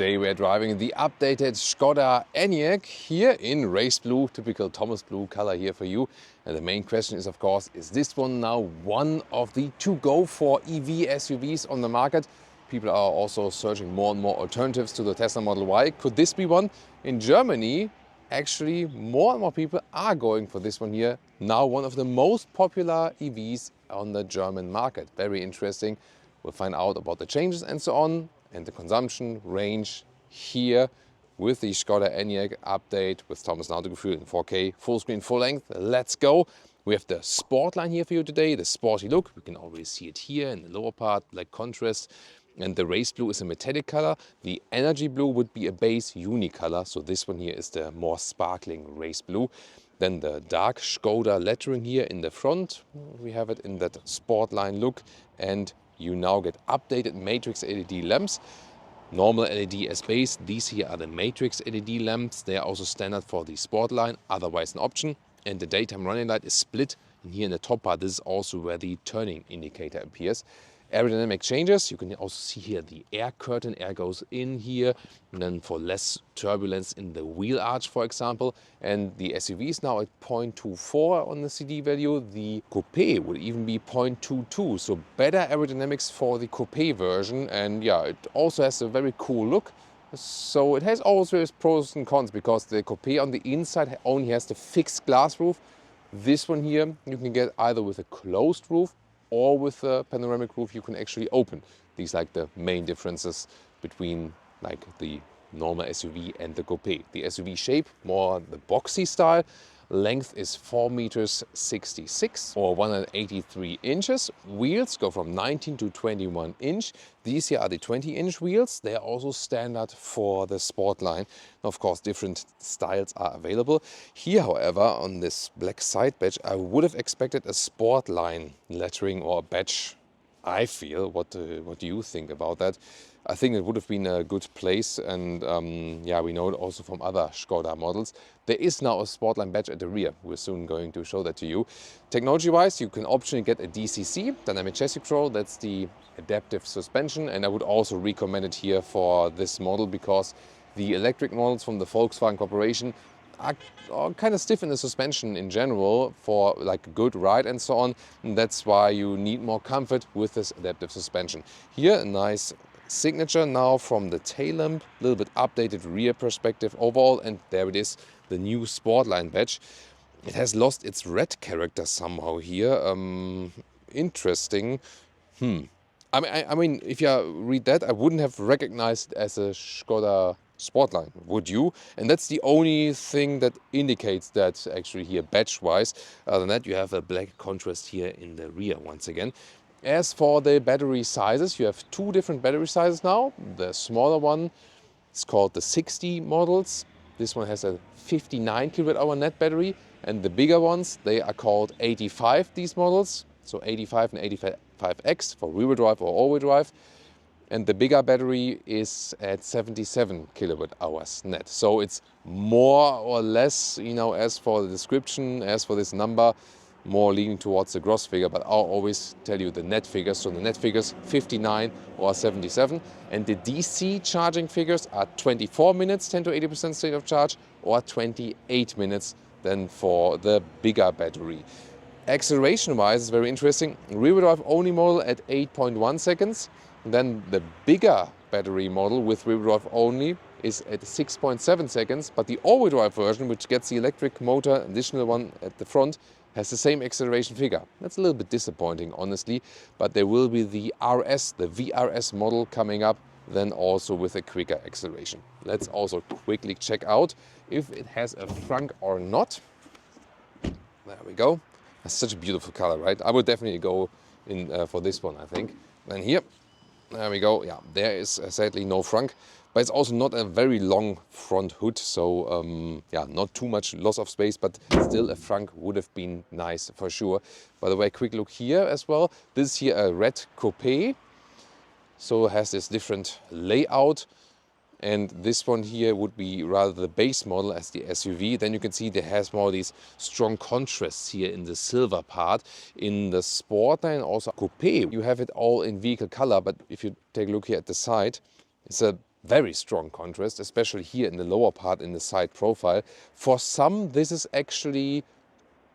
Today we are driving the updated Skoda Enyaq here in race blue, typical Thomas blue color here for you. And the main question is, of course, is this one now one of the to-go for EV SUVs on the market? People are also searching more and more alternatives to the Tesla Model Y. Could this be one? In Germany, actually, more and more people are going for this one here. Now one of the most popular EVs on the German market. Very interesting. We'll find out about the changes and so on, and the consumption range here with the Skoda Enyaq update with Thomas Autogefühl in 4K, full screen, full length. Let's go. We have the Sportline here for you today, the sporty look. We can already see it here in the lower part, black contrast. And the race blue is a metallic color. The energy blue would be a base unicolor. So this one here is the more sparkling race blue. Then the dark Skoda lettering here in the front. We have it in that Sportline look. And you now get updated matrix LED lamps. Normal LED as base. These here are the matrix LED lamps. They are also standard for the Sportline, otherwise an option. And the daytime running light is split. And here in the top part, this is also where the turning indicator appears. Aerodynamic changes, you can also see here the air curtain, air goes in here, and then for less turbulence in the wheel arch, for example. And the SUV is now at 0.24 on the CD value. The Coupé would even be 0.22, so better aerodynamics for the Coupé version. And yeah, it also has a very cool look. So it has also its pros and cons, because the Coupé on the inside only has the fixed glass roof. This one here you can get either with a closed roof or with a panoramic roof you can actually open. These are like the main differences between like the normal SUV and the Coupé. The SUV shape, more the boxy style. Length is 4.66 meters or 183 inches. Wheels go from 19 to 21 inch. These here are the 20-inch wheels. They are also standard for the Sportline. Of course, different styles are available. Here, however, on this black side badge, I would have expected a Sportline lettering or badge. I feel. What do you think about that? I think it would have been a good place, and yeah, we know it also from other Skoda models. There is now a Sportline badge at the rear. We're soon going to show that to you. Technology-wise, you can optionally get a DCC, Dynamic Chassis Control. That's the adaptive suspension, and I would also recommend it here for this model, because the electric models from the Volkswagen Corporation are kind of stiff in the suspension in general for like a good ride and so on. And that's why you need more comfort with this adaptive suspension. Here, a nice signature now from the tail lamp, a little bit updated rear perspective overall, and there it is, the new Sportline badge. It has lost its red character somehow here. Interesting. I mean, if you read that, I wouldn't have recognized it as a Skoda Sportline, would you? And that's the only thing that indicates that actually here badge-wise. Other than that, you have a black contrast here in the rear once again. As for the battery sizes, you have two different battery sizes now. The smaller one is called the 60 models. This one has a 59 kWh net battery. And the bigger ones, they are called 85, these models. So 85 and 85X for rear-wheel drive or all-wheel drive. And the bigger battery is at 77 kWh net. So it's more or less, you know, as for the description, as for this number, more leaning towards the gross figure, but I'll always tell you the net figures. So the net figures 59 or 77, and the DC charging figures are 24 minutes, 10 to 80% state of charge, or 28 minutes then for the bigger battery. Acceleration wise is very interesting. Rear-wheel drive only model at 8.1 seconds. Then the bigger battery model with rear-wheel drive only is at 6.7 seconds, but the all-wheel drive version, which gets the electric motor, additional one at the front, has the same acceleration figure. That's a little bit disappointing, honestly, but there will be the RS, the VRS model coming up, then also with a quicker acceleration. Let's also quickly check out if it has a Frunk or not. There we go. That's such a beautiful color, right? I would definitely go in for this one, I think. Then here, there we go. Yeah, there is sadly no Frunk, but it's also not a very long front hood, so yeah, not too much loss of space, but still a Frunk would have been nice for sure. By the way, quick look here as well. This is here a red Coupé, so it has this different layout. And this one here would be rather the base model as the SUV. Then you can see there has more of these strong contrasts here in the silver part. In the Sportline, also Coupé, you have it all in vehicle color, but if you take a look here at the side, it's a very strong contrast, especially here in the lower part in the side profile. For some, this is actually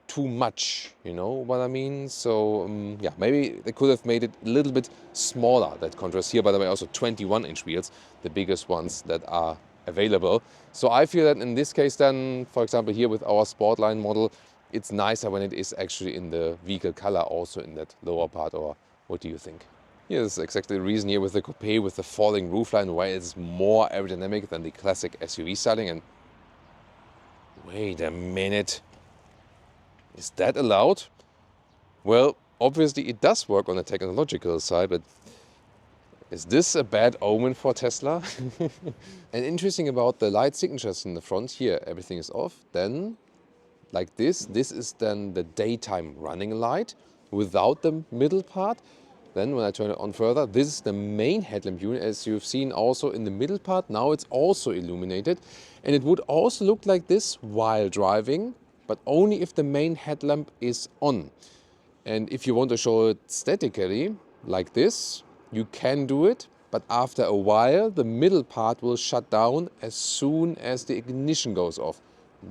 too much, you know what I mean? So yeah, maybe they could have made it a little bit smaller, that contrast. Here, by the way, also 21-inch wheels, the biggest ones that are available. So I feel that in this case then, for example, here with our Sportline model, it's nicer when it is actually in the vehicle color, also in that lower part. Or what do you think? Here's exactly the reason here with the Coupé, with the falling roofline, why it's more aerodynamic than the classic SUV styling. And wait a minute. Is that allowed? Well, obviously it does work on the technological side, but is this a bad omen for Tesla? And interesting about the light signatures in the front here, everything is off. Then, like this is then the daytime running light without the middle part. Then when I turn it on further, this is the main headlamp unit, as you've seen also in the middle part. Now it's also illuminated. And it would also look like this while driving, but only if the main headlamp is on. And if you want to show it statically, like this, you can do it, but after a while, the middle part will shut down as soon as the ignition goes off.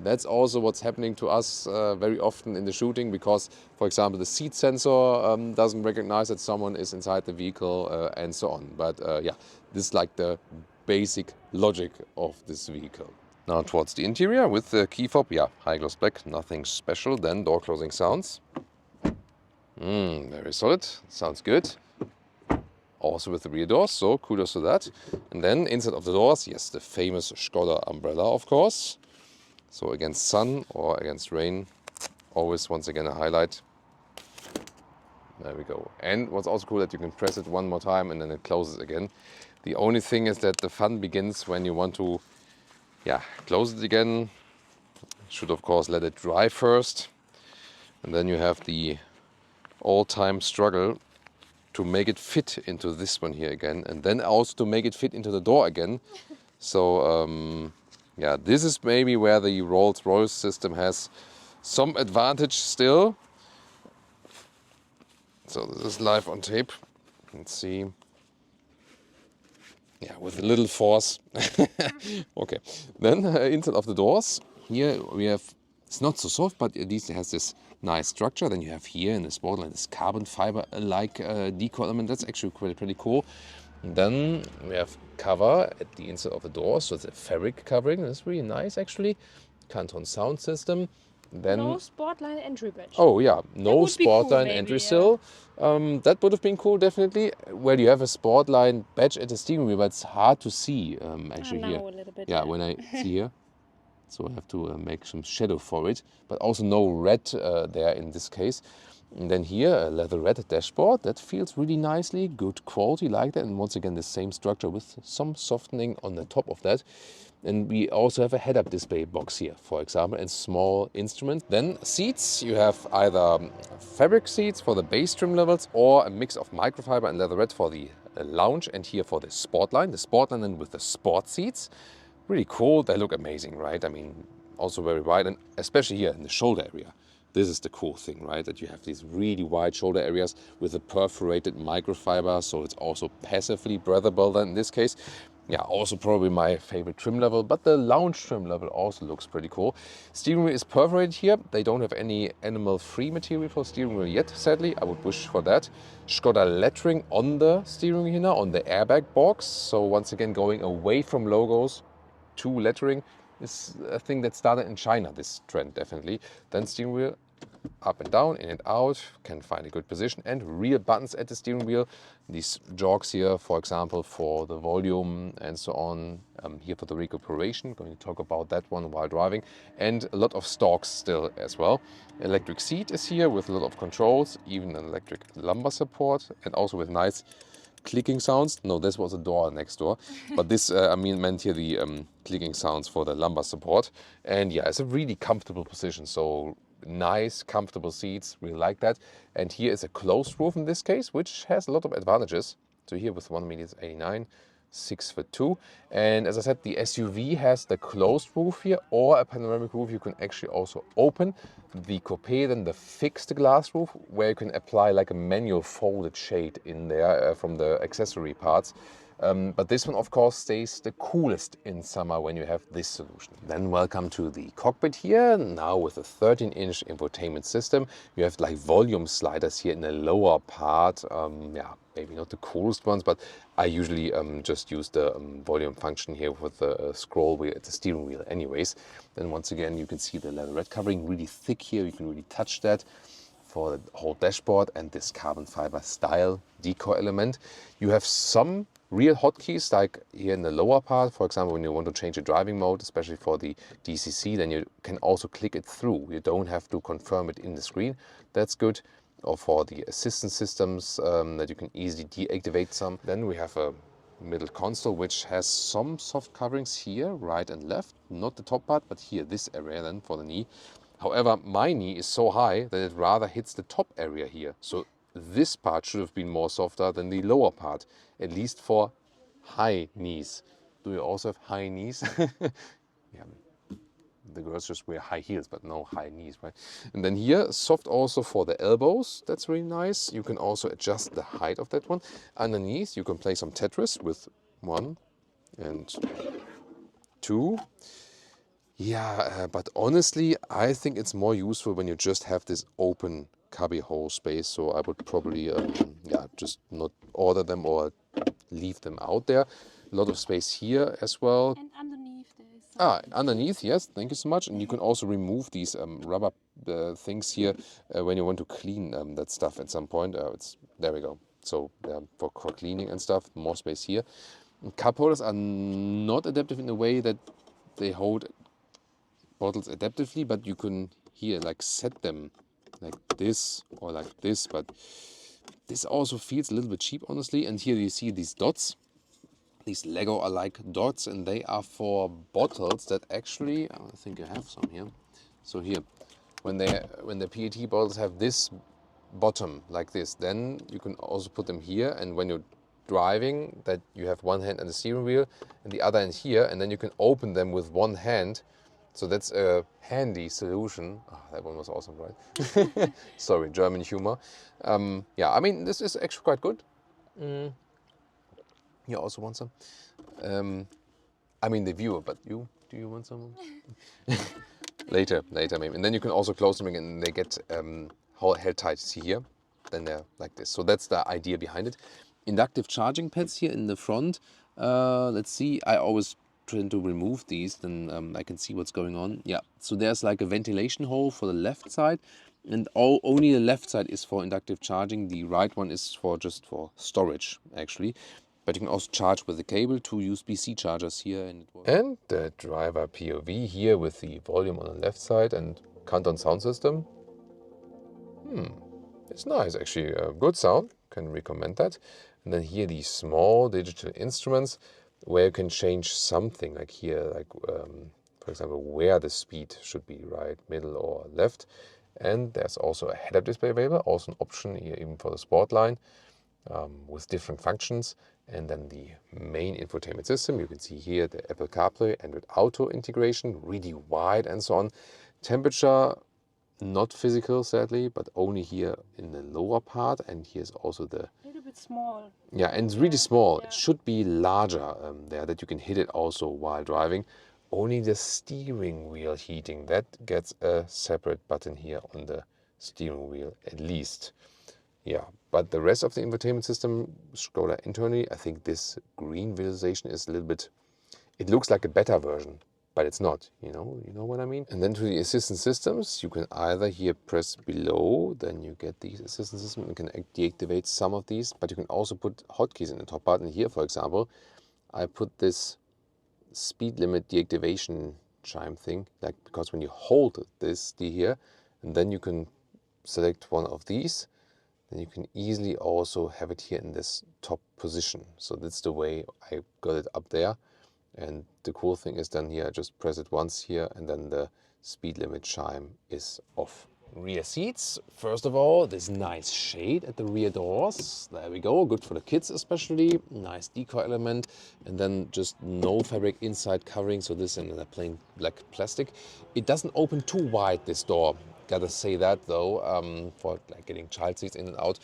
That's also what's happening to us very often in the shooting, because, for example, the seat sensor doesn't recognize that someone is inside the vehicle and so on. But yeah, this is like the basic logic of this vehicle. Now towards the interior with the key fob, yeah, high gloss black, nothing special. Then door closing sounds. Very solid, sounds good. Also with the rear doors, so kudos to that. And then inside of the doors, yes, the famous Skoda umbrella, of course. So against sun or against rain, always once again a highlight. There we go. And what's also cool that you can press it one more time and then it closes again. The only thing is that the fun begins when you want to close it again. Should of course let it dry first. And then you have the all-time struggle to make it fit into this one here again. And then also to make it fit into the door again. So yeah, this is maybe where the Rolls-Royce system has some advantage still. So this is live on tape. Let's see. Yeah, with a little force. Okay, then inside of the doors, here we have, it's not so soft, but at least it has this nice structure. Then you have here in the Sportline this carbon fiber-like decal element. That's actually pretty cool. And then we have cover at the inside of the door, so it's a fabric covering. That's really nice actually. Canton sound system. Then no Sportline entry badge. Oh yeah, no Sportline cool, entry sill. That would have been cool, definitely. Well, you have a Sportline badge at the steering wheel, but it's hard to see actually here. A little bit, yeah, when I see here. So I have to make some shadow for it, but also no red there in this case. And then here, a leatherette dashboard. That feels really nicely, good quality, like that. And once again, the same structure with some softening on the top of that. And we also have a head-up display box here, for example, and small instruments. Then seats, you have either fabric seats for the base trim levels or a mix of microfiber and leatherette for the lounge, and here for the Sportline. The Sportline then with the sport seats. Really cool, they look amazing, right? I mean, also very wide, and especially here in the shoulder area. This is the cool thing, right? That you have these really wide shoulder areas with a perforated microfiber, so it's also passively breathable then in this case. Yeah, also probably my favorite trim level, but the lounge trim level also looks pretty cool. Steering wheel is perforated here. They don't have any animal-free material for steering wheel yet, sadly. I would wish for that. Skoda lettering on the steering wheel here now, on the airbag box. So once again, going away from logos to lettering is a thing that started in China, this trend definitely. Then steering wheel up and down, in and out, can find a good position, and real buttons at the steering wheel. These jogs here, for example, for the volume and so on. Here for the recuperation, going to talk about that one while driving, and a lot of stalks still as well. Electric seat is here with a lot of controls, even an electric lumbar support, and also with nice clicking sounds. No, this was a door next door, but this meant here the clicking sounds for the lumbar support. And yeah, it's a really comfortable position, so nice comfortable seats, really like that. And here is a closed roof in this case, which has a lot of advantages. So here with 1.89 m, 6'2", and as I said, the SUV has the closed roof here or a panoramic roof. You can actually also open the Coupé, then the fixed glass roof, where you can apply like a manual folded shade in there from the accessory parts. But this one, of course, stays the coolest in summer when you have this solution. Then welcome to the cockpit here. Now with a 13-inch infotainment system, you have like volume sliders here in the lower part. Yeah, maybe not the coolest ones, but I usually just use the volume function here with the scroll wheel at the steering wheel anyways. Then once again, you can see the leatherette covering really thick here. You can really touch that for the whole dashboard, and this carbon fiber style decoy element. You have some real hotkeys like here in the lower part. For example, when you want to change a driving mode, especially for the DCC, then you can also click it through. You don't have to confirm it in the screen. That's good. Or for the assistance systems that you can easily deactivate some. Then we have a middle console which has some soft coverings here, right and left. Not the top part, but here, this area then for the knee. However, my knee is so high that it rather hits the top area here. So this part should have been more softer than the lower part, at least for high knees. Do you also have high knees? Yeah, the girls just wear high heels, but no high knees, right? And then here, soft also for the elbows. That's really nice. You can also adjust the height of that one. Underneath, you can play some Tetris with 1 and 2. Yeah, but honestly, I think it's more useful when you just have this open cubby hole space. So I would probably, yeah, just not order them or leave them out there. A lot of space here as well. And underneath there is something. Underneath, yes, thank you so much. And you can also remove these rubber things here when you want to clean that stuff at some point. There we go. So for cleaning and stuff, more space here. And cup holders are not adaptive in a way that they hold bottles adaptively, but you can here like set them like this or like this, but this also feels a little bit cheap, honestly. And here you see these dots. These Lego-alike dots, and they are for bottles that actually, I think I have some here. So here, when the PET bottles have this bottom like this, then you can also put them here. And when you're driving, that you have one hand on the steering wheel and the other hand here, and then you can open them with one hand. So that's a handy solution. Oh, that one was awesome, right? Sorry, German humor. Yeah, I mean, this is actually quite good. You also want some? I mean the viewer, but do you want some? later maybe. And then you can also close them and they get held tight. See here? Then they're like this. So that's the idea behind it. Inductive charging pads here in the front. Let's see. I always try to remove these, then I can see what's going on. Yeah. So there's like a ventilation hole for the left side. And only the left side is for inductive charging. The right one is just for storage, actually. But you can also charge with the cable, 2 USB-C chargers here. And the driver POV here with the volume on the left side and countdown sound system. It's nice, actually. Good sound, can recommend that. And then here these small digital instruments where you can change something, like here, like for example, where the speed should be, right, middle or left. And there's also a head-up display available, also an option here even for the Sportline. With different functions, and then the main infotainment system. You can see here the Apple CarPlay, Android Auto integration, really wide and so on. Temperature, not physical sadly, but only here in the lower part, and here's also the... A little bit small. Yeah, and it's really small. Yeah. It should be larger there, that you can hit it also while driving. Only the steering wheel heating, that gets a separate button here on the steering wheel at least. Yeah, but the rest of the infotainment system, Skoda internally, I think this green visualization is a little bit, it looks like a beta version, but it's not, you know what I mean? And then to the assistance systems, you can either here press below, then you get these assistance systems, you can deactivate some of these, but you can also put hotkeys in the top part. And here, for example, I put this speed limit deactivation chime thing, like because when you hold this here, and then you can select one of these, then you can easily also have it here in this top position. So that's the way I got it up there. And the cool thing is then here, I just press it once here and then the speed limit chime is off. Rear seats, first of all, this nice shade at the rear doors. There we go, good for the kids especially. Nice decoy element. And then just no fabric inside covering, so this in a plain black plastic. It doesn't open too wide, this door. Gotta say that though, for like getting child seats in and out.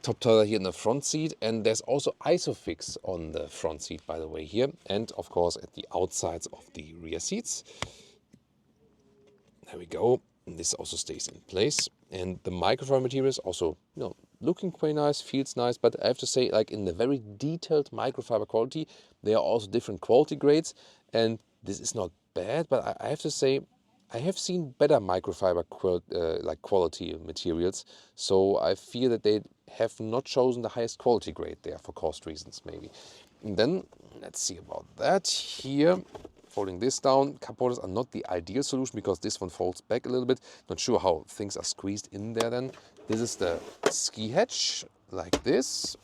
Top toilet here in the front seat, and there's also ISOFIX on the front seat, by the way, here, and of course at the outsides of the rear seats. There we go. And this also stays in place, and the microfiber material is also, looking quite nice, feels nice. But I have to say, like in the very detailed microfiber quality, there are also different quality grades, and this is not bad. But I have to say, I have seen better microfiber quality materials, so I feel that they have not chosen the highest quality grade there for cost reasons, maybe. And then let's see about that here. Folding this down, cup holders are not the ideal solution because this one folds back a little bit. Not sure how things are squeezed in there then. This is the ski hatch, like this.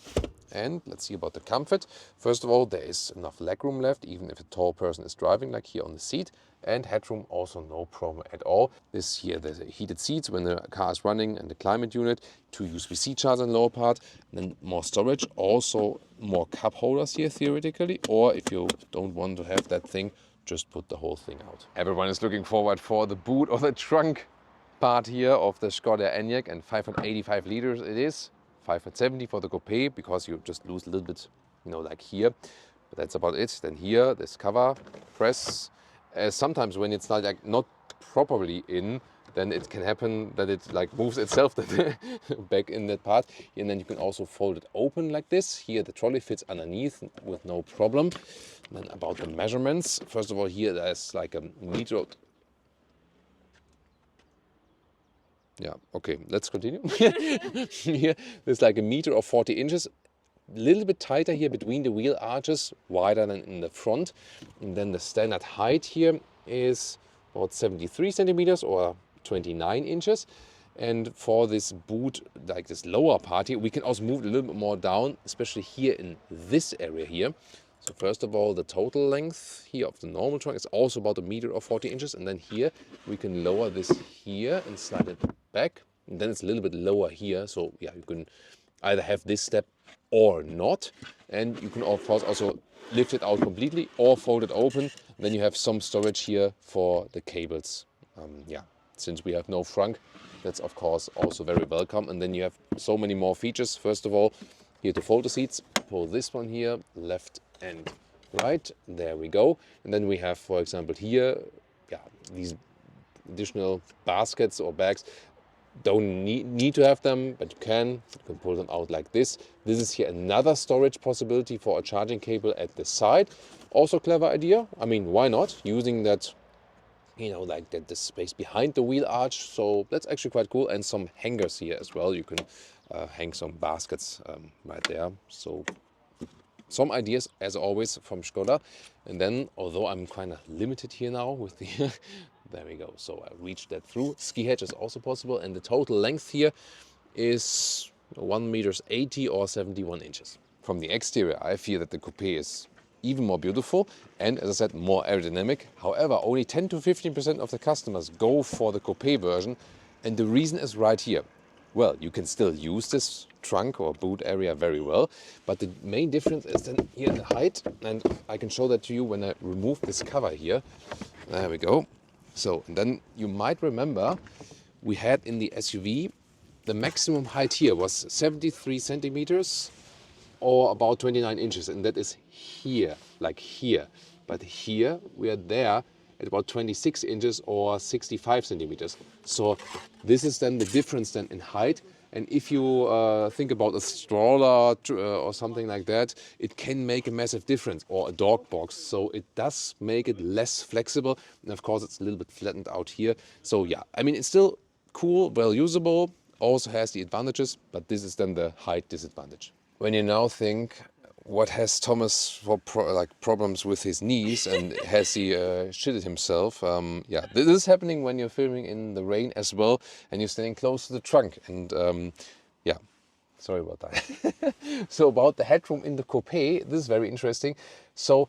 And let's see about the comfort. First of all, there is enough legroom left, even if a tall person is driving, like here on the seat. And headroom, also no problem at all. This here, there's heated seats when the car is running, and the climate unit, 2 USB-C chargers in the lower part. And then more storage, also more cup holders here theoretically. Or if you don't want to have that thing, just put the whole thing out. Everyone is looking forward for the boot or the trunk part here of the Skoda Enyaq, and 585 liters it is. 570 for the Coupé, because you just lose a little bit, like here. But that's about it. Then here, this cover press. Sometimes when it's not properly in, then it can happen that it moves itself back in that part. And then you can also fold it open like this. Here the trolley fits underneath with no problem. And then about the measurements. First of all, here there's like a meter. Yeah, okay, let's continue. Here there's like a meter or 40 inches. A little bit tighter here between the wheel arches, wider than in the front. And then the standard height here is about 73 centimeters or 29 inches. And for this boot, like this lower part here, we can also move it a little bit more down, especially here in this area here. So first of all, the total length here of the normal trunk is also about a meter or 40 inches. And then here we can lower this here and slide it back. And then it's a little bit lower here. So yeah, you can either have this step or not. And you can of course also lift it out completely or fold it open. And then you have some storage here for the cables. Since we have no frunk, that's of course also very welcome. And then you have so many more features. First of all, here to fold the seats, pull this one here, left and right. There we go. And then we have, for example, here, these additional baskets or bags. Don't need to have them, but you can pull them out like this. This is here another storage possibility for a charging cable at the side. Also clever idea. I mean, why not? Using that, the space behind the wheel arch. So that's actually quite cool. And some hangers here as well. You can hang some baskets right there. So some ideas as always from Skoda. And then, although I'm kind of limited here now with the there we go. So I reached that through. Ski hatch is also possible, and the total length here is 1 meters 80 or 71 inches. From the exterior, I feel that the Coupé is even more beautiful and, as I said, more aerodynamic. However, only 10 to 15% of the customers go for the Coupé version, and the reason is right here. Well, you can still use this trunk or boot area very well, but the main difference is then here the height, and I can show that to you when I remove this cover here. There we go. So, and then you might remember we had in the SUV, the maximum height here was 73 centimeters or about 29 inches. And that is here, like here. But here we are there at about 26 inches or 65 centimeters. So this is then the difference then in height. And if you think about a stroller or something like that, it can make a massive difference, or a dog box. So it does make it less flexible. And of course, it's a little bit flattened out here. So yeah, I mean, it's still cool, well usable, also has the advantages, but this is then the height disadvantage. When you now think, what has Thomas for problems with his knees, and has he shitted himself? Yeah, this is happening when you're filming in the rain as well, and you're standing close to the trunk. And yeah, sorry about that. So about the headroom in the Coupé, this is very interesting. So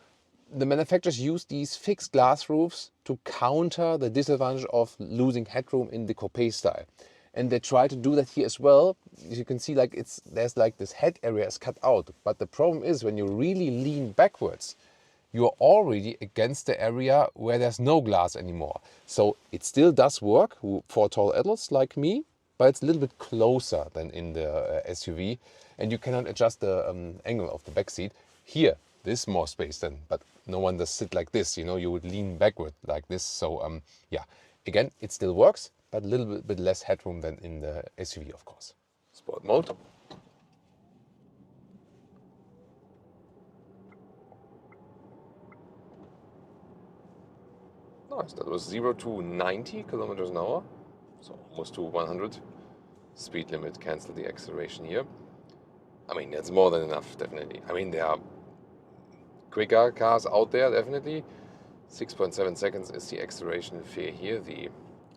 the manufacturers use these fixed glass roofs to counter the disadvantage of losing headroom in the Coupé style. And they try to do that here as well. As you can see, there's this head area is cut out. But the problem is when you really lean backwards, you're already against the area where there's no glass anymore. So it still does work for tall adults like me, but it's a little bit closer than in the SUV, and you cannot adjust the angle of the back seat. Here, there's more space then, but no one does sit like this, you know, you would lean backward like this. So yeah, again, it still works, but a little bit less headroom than in the SUV, of course. Sport mode. Nice, that was 0 to 90 kilometers an hour, so almost to 100. Speed limit, cancel the acceleration here. I mean, that's more than enough, definitely. I mean, there are quicker cars out there, definitely. 6.7 seconds is the acceleration fare here, the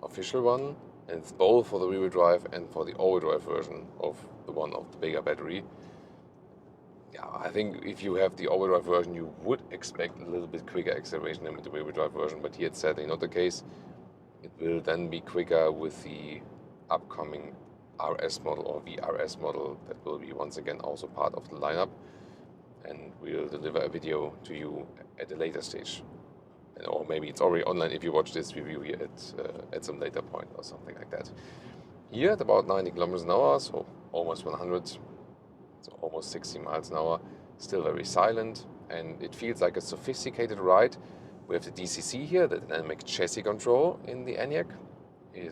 official one. And it's both for the rear-wheel drive and for the all-wheel drive version of the one of the bigger battery. Yeah, I think if you have the all-wheel drive version, you would expect a little bit quicker acceleration than with the rear-wheel drive version, but here it's sadly not the case. It will then be quicker with the upcoming RS model or VRS model that will be once again also part of the lineup, and we'll deliver a video to you at a later stage. Or maybe it's already online if you watch this review here at some later point or something like that. Here at about 90 kilometers an hour, so almost 100, so almost 60 miles an hour, still very silent, and it feels like a sophisticated ride. We have the DCC here, the dynamic chassis control in the Enyaq. You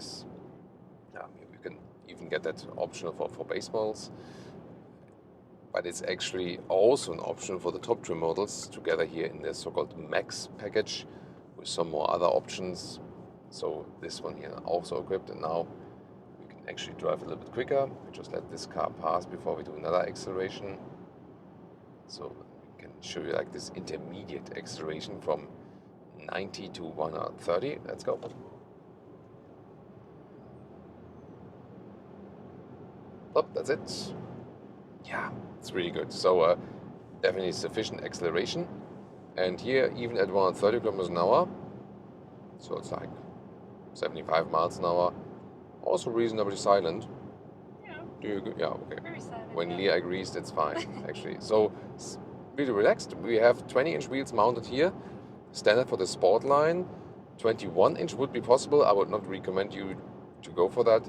can even get that optional for base models, but it's actually also an option for the top trim models together here in the so-called Max package with some more other options. So this one here also equipped, and now we can actually drive a little bit quicker. We just let this car pass before we do another acceleration. So we can show you like this intermediate acceleration from 90 to 130. Let's go. Oh, that's it. Yeah, it's really good. So definitely sufficient acceleration. And here, even at 130 kilometers an hour, so it's like 75 miles an hour, also reasonably silent. Yeah. Yeah, okay. Very silent. When yeah. Leah agrees, that's fine, actually. So it's really relaxed. We have 20-inch wheels mounted here, standard for the Sportline. 21-inch would be possible. I would not recommend you to go for that.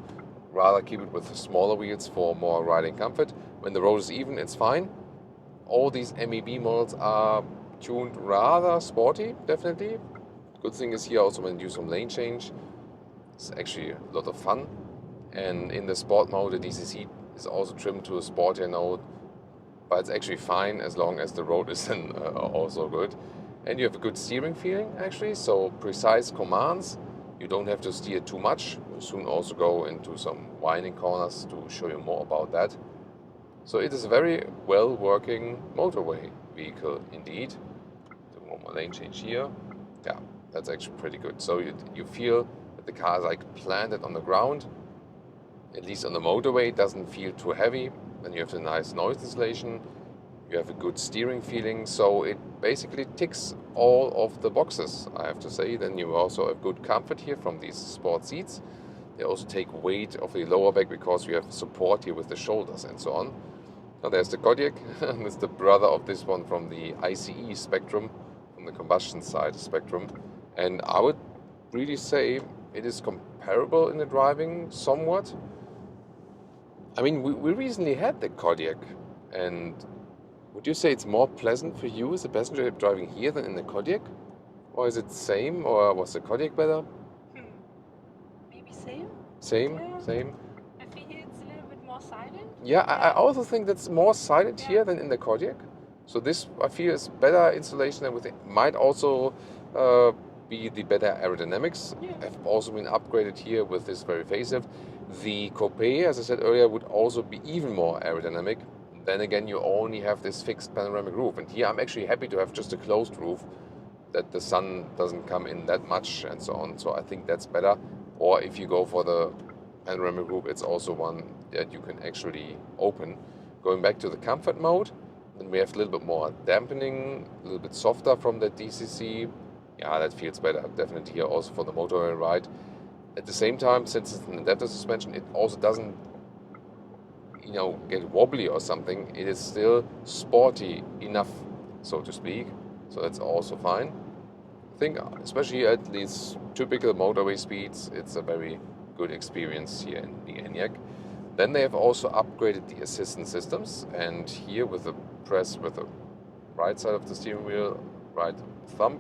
Rather keep it with smaller wheels for more riding comfort. When the road is even, it's fine. All these MEB models are tuned rather sporty, definitely. Good thing is here also when you do some lane change, it's actually a lot of fun. And in the sport mode, the DCC is also trimmed to a sportier note, but it's actually fine as long as the road is then also good. And you have a good steering feeling, actually, so precise commands. You don't have to steer too much. We'll soon also go into some winding corners to show you more about that. So it is a very well working motorway vehicle indeed. Do one more lane change here. Yeah, that's actually pretty good. So you feel that the car is like planted on the ground. At least on the motorway, it doesn't feel too heavy. Then you have the nice noise insulation. You have a good steering feeling. So it basically ticks all of the boxes, I have to say. Then you also have good comfort here from these sport seats. They also take weight of the lower back because you have support here with the shoulders and so on. Now there's the Kodiaq, and it's the brother of this one from the ICE spectrum, from the combustion side spectrum. And I would really say it is comparable in the driving somewhat. I mean, we recently had the Kodiaq, and would you say it's more pleasant for you as a passenger driving here than in the Kodiaq? Or is it the same, or was the Kodiaq better? Maybe same? Same, Yeah. same. I think it's a little bit more silent. Yeah, I also think that's more silent here than in the Kodiaq. So this, I feel, is better insulation and might also be the better aerodynamics. Yeah. Have also been upgraded here with this very facelift. The Coupé, as I said earlier, would also be even more aerodynamic. Then again, you only have this fixed panoramic roof. And here I'm actually happy to have just a closed roof, that the sun doesn't come in that much and so on. So I think that's better. Or if you go for the panoramic roof, it's also one that you can actually open. Going back to the comfort mode, then we have a little bit more dampening, a little bit softer from the DCC. Yeah, that feels better, definitely here also for the motorway ride. At the same time, since it's an adaptive suspension, it also doesn't, get wobbly or something. It is still sporty enough, so to speak. So that's also fine. I think especially at these typical motorway speeds, it's a very good experience here in the Enyaq. Then they have also upgraded the assistance systems, and here with the press with the right side of the steering wheel, right thumb,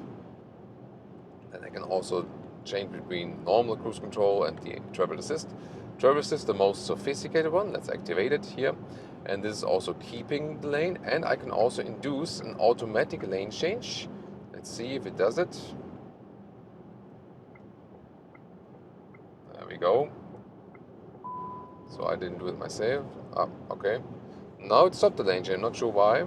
then I can also change between normal cruise control and the travel assist. Travel assist, the most sophisticated one, that's activated here, and this is also keeping the lane, and I can also induce an automatic lane change. Let's see if it does it. There we go. So I didn't do it myself. Ah, okay. Now it stopped the lane change, not sure why.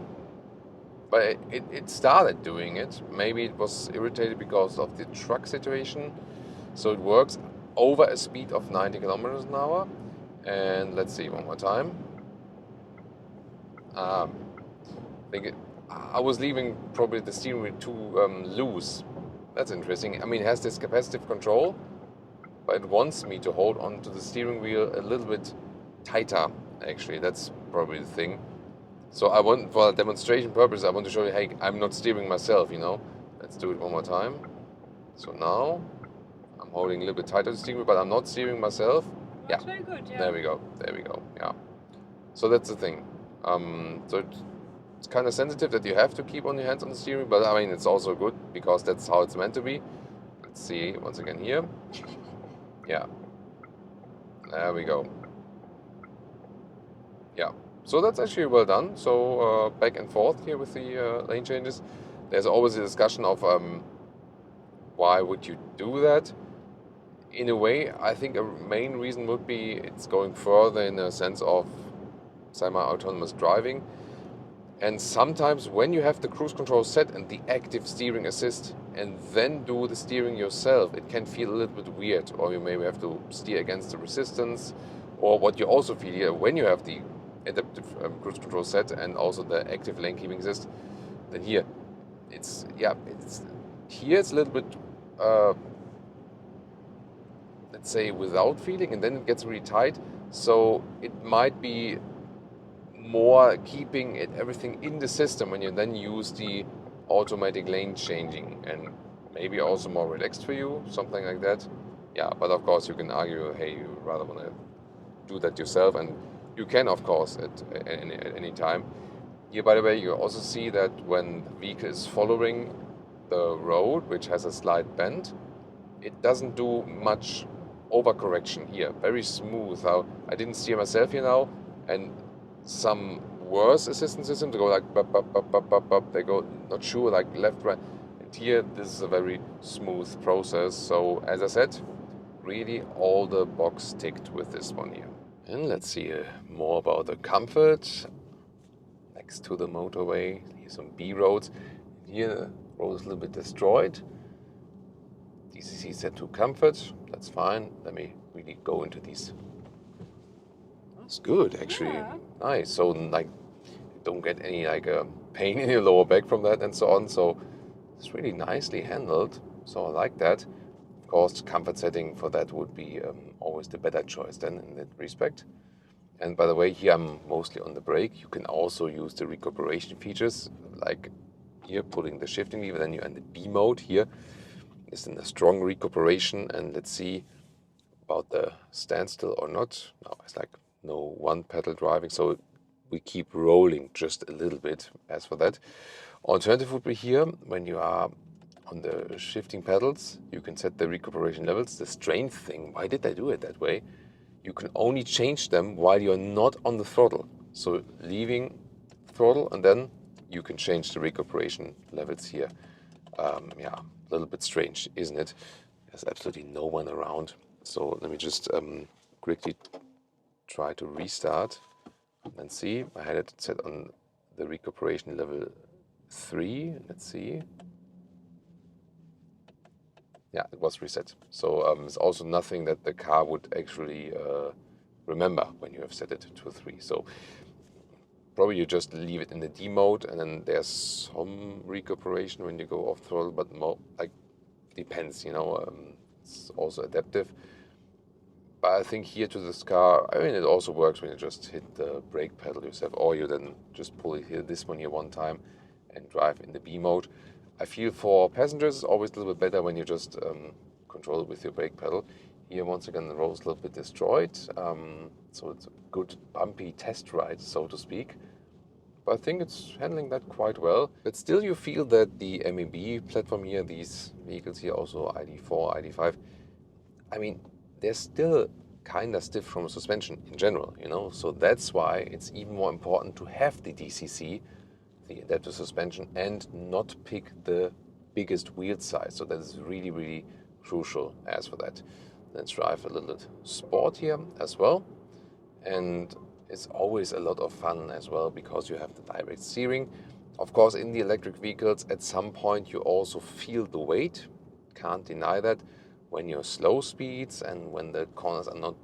But it started doing it. Maybe it was irritated because of the truck situation. So it works over a speed of 90 kilometers an hour. And let's see one more time. I think I was leaving probably the steering wheel too loose. That's interesting. I mean, it has this capacitive control, but it wants me to hold on to the steering wheel a little bit tighter, actually. That's probably the thing. So I want, for a demonstration purpose, I want to show you, hey, I'm not steering myself, you know. Let's do it one more time. So now I'm holding a little bit tighter the steering wheel, but I'm not steering myself. That's very good, yeah. There we go, yeah. So that's the thing. So it's kind of sensitive that you have to keep on your hands on the steering, but I mean, it's also good because that's how it's meant to be. Let's see, once again here. Yeah, there we go. Yeah, so that's actually well done. So back and forth here with the lane changes. There's always a discussion of why would you do that? In a way, I think a main reason would be it's going further in a sense of semi-autonomous driving. And sometimes when you have the cruise control set and the active steering assist and then do the steering yourself, it can feel a little bit weird, or you maybe have to steer against the resistance. Or what you also feel here when you have the adaptive cruise control set and also the active lane keeping assist, then here it's a little bit let's say without feeling, and then it gets really tight. So it might be more keeping everything in the system when you then use the automatic lane changing, and maybe also more relaxed for you, something like that. Yeah, but of course you can argue, hey, you rather want to do that yourself, and you can, of course, at any time. Here, by the way, you also see that when the vehicle is following the road, which has a slight bend, it doesn't do much overcorrection here. Very smooth. Now, I didn't steer myself here now, and some worse assistance systems, they go like bop, bop, bop, bop, bop, bop. They go not sure, like left, right. And here, this is a very smooth process. So, as I said, really all the box ticked with this one here. And let's see more about the comfort. Next to the motorway, here's some B roads. Here, the road is a little bit destroyed. DCC set to comfort. That's fine. Let me really go into these. That's good, actually. Yeah. Nice. So, like, you don't get any like pain in your lower back from that and so on. So, it's really nicely handled. So, I like that. Of course, comfort setting for that would be always the better choice then in that respect. And by the way, here I'm mostly on the brake. You can also use the recuperation features, like here pulling the shifting lever, then you're in the B mode. Here is in the strong recuperation, and let's see about the standstill or not. No, it's like no one pedal driving, so we keep rolling just a little bit as for that. Alternative would be here, when you are on the shifting pedals, you can set the recuperation levels. The strange thing, why did I do it that way? You can only change them while you're not on the throttle. So leaving throttle, and then you can change the recuperation levels here. Yeah, a little bit strange, isn't it? There's absolutely no one around. So let me just quickly try to restart and see. I had it set on the recuperation level 3. Let's see. Yeah, it was reset. So it's also nothing that the car would actually remember when you have set it to 3. So probably you just leave it in the D mode, and then there's some recuperation when you go off throttle, but more like depends, you know. It's also adaptive. But I think here to this car, I mean, it also works when you just hit the brake pedal yourself, or you then just pull it here, this one here one time, and drive in the B mode. I feel for passengers it's always a little bit better when you just control it with your brake pedal. Here once again the road's a little bit destroyed, so it's a good bumpy test ride, so to speak. But I think it's handling that quite well. But still you feel that the MEB platform here, these vehicles here, also ID4, ID5, I mean, they're still kind of stiff from suspension in general, you know. So that's why it's even more important to have the DCC, the adaptive suspension, and not pick the biggest wheel size. So that is really, really crucial as for that. Let's drive a little bit sport here as well. And it's always a lot of fun as well because you have the direct steering. Of course, in the electric vehicles, at some point you also feel the weight. Can't deny that. When you're slow speeds and when the corners are not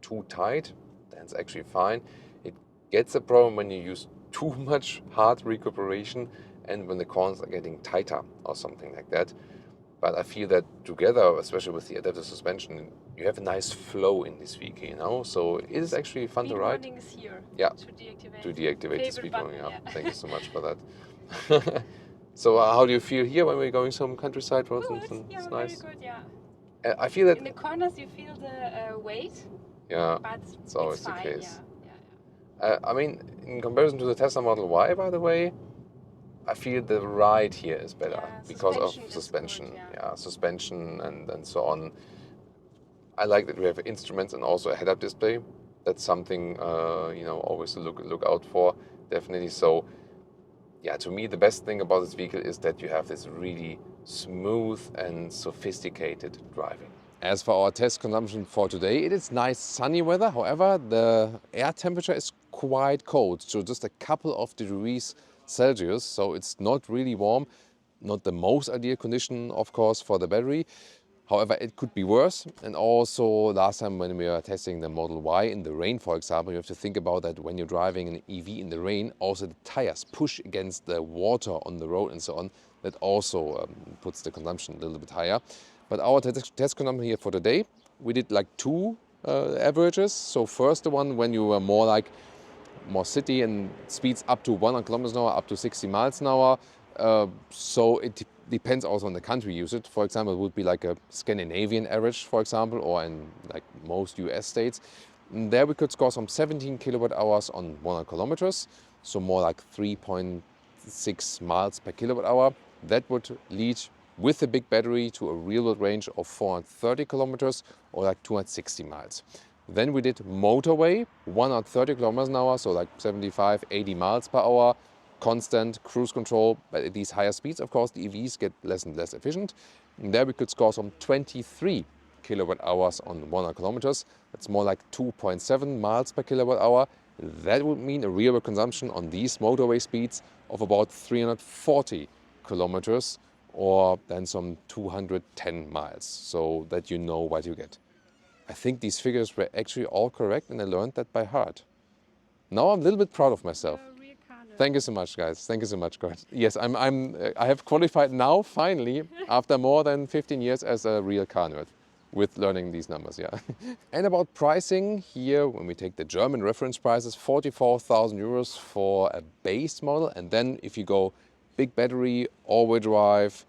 too tight, then it's actually fine. It gets a problem when you use too much hard recuperation and when the corners are getting tighter or something like that. But I feel that together, especially with the adaptive suspension, you have a nice flow in this vehicle, you know. So it is actually fun to ride. Speed warning is here. Yeah. To deactivate The speed warning. button, Yeah. Thank you so much for that. So how do you feel here when we're going some countryside roads? Good. Yeah, it's very nice. good. Yeah. I feel that In the corners you feel the weight. Yeah, but it's always fine, the case. Yeah. I mean, in comparison to the Tesla Model Y, by the way, I feel the ride here is better because of suspension. Good, yeah, suspension and so on. I like that we have instruments and also a head-up display. That's something you know, always to look out for, definitely. So, yeah, to me the best thing about this vehicle is that you have this really smooth and sophisticated driving. As for our test consumption for today, it is nice sunny weather. However, the air temperature is quite cold, so just a couple of degrees Celsius. So it's not really warm, not the most ideal condition, of course, for the battery. However, it could be worse. And also last time when we were testing the Model Y in the rain, for example, you have to think about that when you're driving an EV in the rain, also the tires push against the water on the road and so on. That also puts the consumption a little bit higher. But our test consumption here for today, we did like two averages. So first the one when you were more city and speeds up to 100 kilometers an hour, up to 60 miles an hour. So it depends also on the country you use it. For example, it would be like a Scandinavian average, for example, or in like most US states. And there we could score some 17 kilowatt hours on 100 kilometers. So more like 3.6 miles per kilowatt hour. That would lead with the big battery to a real world range of 430 kilometers or like 260 miles. Then we did motorway, 130 kilometers an hour, so like 75, 80 miles per hour, constant cruise control. But at these higher speeds, of course, the EVs get less and less efficient. And there we could score some 23 kilowatt hours on 100 kilometers. That's more like 2.7 miles per kilowatt hour. That would mean a real world consumption on these motorway speeds of about 340 kilometers or then some 210 miles, so that you know what you get. I think these figures were actually all correct and I learned that by heart. Now I'm a little bit proud of myself. Thank you so much, guys. Thank you so much, guys. Yes, I have qualified now, finally, after more than 15 years as a real car nerd with learning these numbers, yeah. And about pricing, here, when we take the German reference prices, 44,000 euros for a base model. And then if you go big battery, all-wheel drive,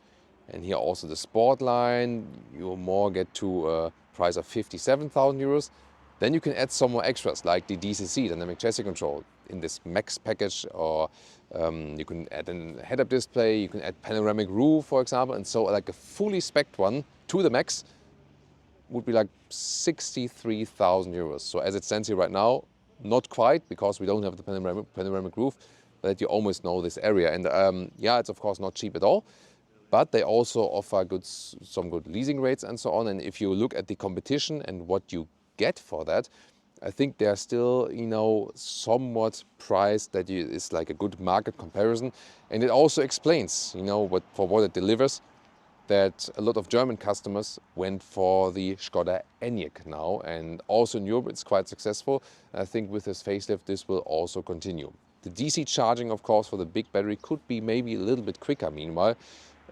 and here also the Sportline, you more get to a price of 57,000 euros. Then you can add some more extras like the DCC, dynamic chassis control, in this Max package, or you can add a head-up display, you can add panoramic roof, for example, and so like a fully spec'd one to the Max would be like 63,000 euros. So as it stands here right now, not quite, because we don't have the panoramic roof, but you almost know this area. And yeah, it's of course not cheap at all, but they also offer some good leasing rates and so on. And if you look at the competition and what you get for that, I think they're still, you know, somewhat priced that is like a good market comparison. And it also explains, you know, for what it delivers, that a lot of German customers went for the Skoda Enyaq now. And also in Europe, it's quite successful. I think with this facelift, this will also continue. The DC charging, of course, for the big battery could be maybe a little bit quicker meanwhile.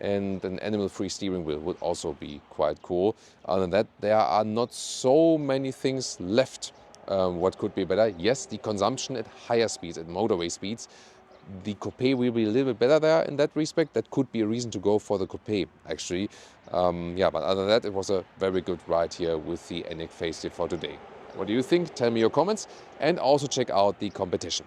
And an animal-free steering wheel would also be quite cool. Other than that, there are not so many things left what could be better. Yes, the consumption at higher speeds, at motorway speeds, the Coupé will be a little bit better there in that respect. That could be a reason to go for the Coupé, actually. Yeah, but other than that, it was a very good ride here with the Enyaq Facelift for today. What do you think? Tell me your comments and also check out the competition.